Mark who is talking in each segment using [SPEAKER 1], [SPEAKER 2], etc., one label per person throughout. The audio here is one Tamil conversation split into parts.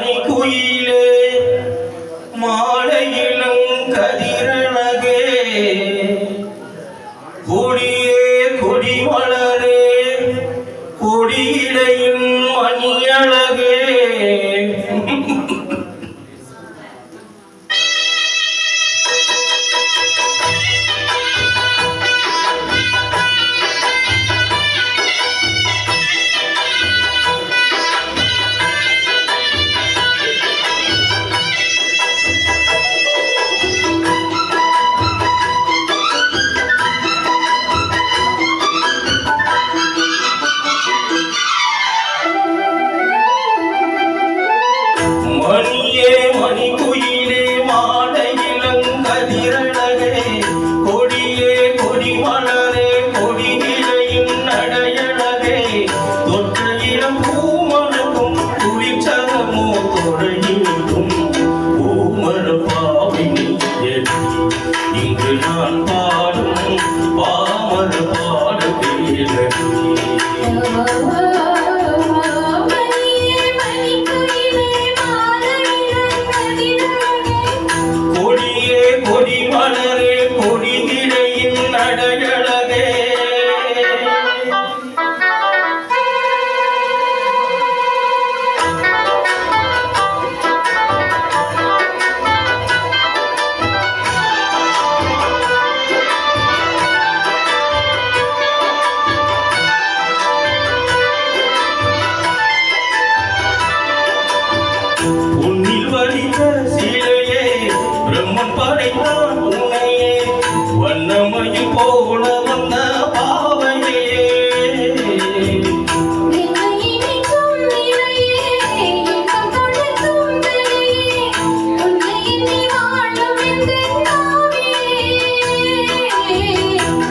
[SPEAKER 1] மணிக்குயிலே மாலையிலும் கதிரழகே கொடியே கொடி மலரே கொடியிடையும் மணியழகே நான் பாடும் பாமர பாடுகிறேன் கொடியே கொடி மலரே கொடியிடையின் நடையழகே படைத்தான் உன்னையே வண்ணமையில் போல வந்த பாவையே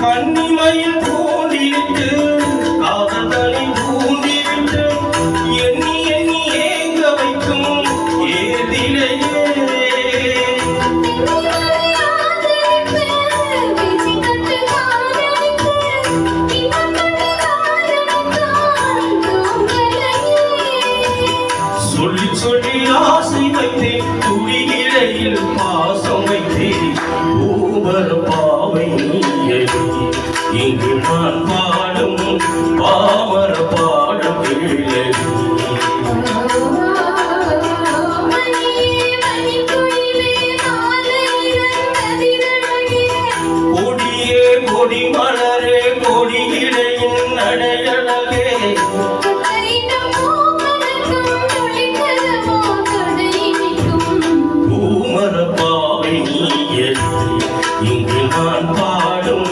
[SPEAKER 1] கண்ணிமையில் தோன்றிவிட்டு காதலை தூண்டிவிட்டு எண்ணி எண்ணி ஏங்க வைக்கும் ஏதிலையே சொல்லி சொல்லி ஆசை வைத்தேன் துளியிடையில் பாசம் வைத்தேன் ஊமர பாவை இங்கு நான் பாடும் பாமர பாடும் பிள்ளை கொடியே கொடி மலரே கொடியிடையின் நடையழகே இங்கு நான் பாடும்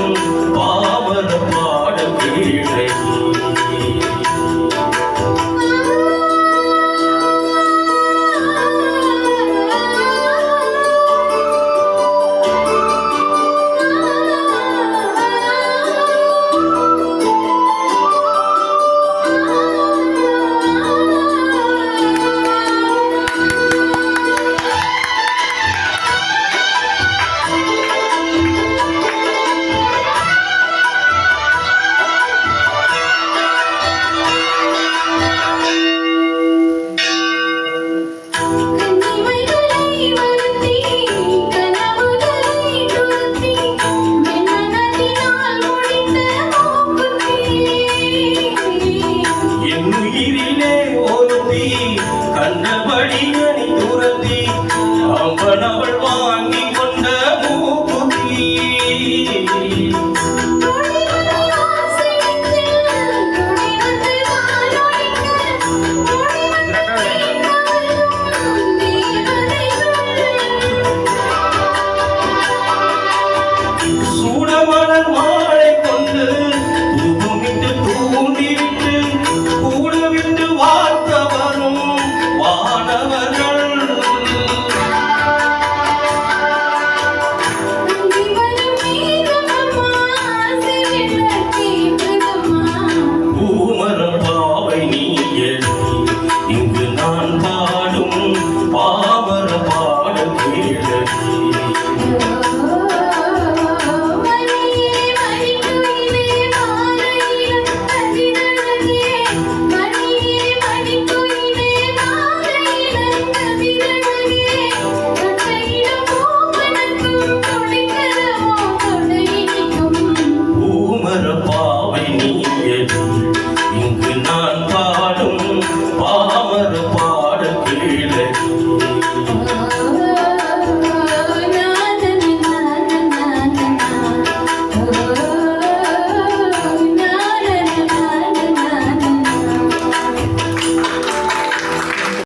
[SPEAKER 1] பாமர பாடும் பிள்ளை கண்டபடி துரத்தி அவள் வாங்கி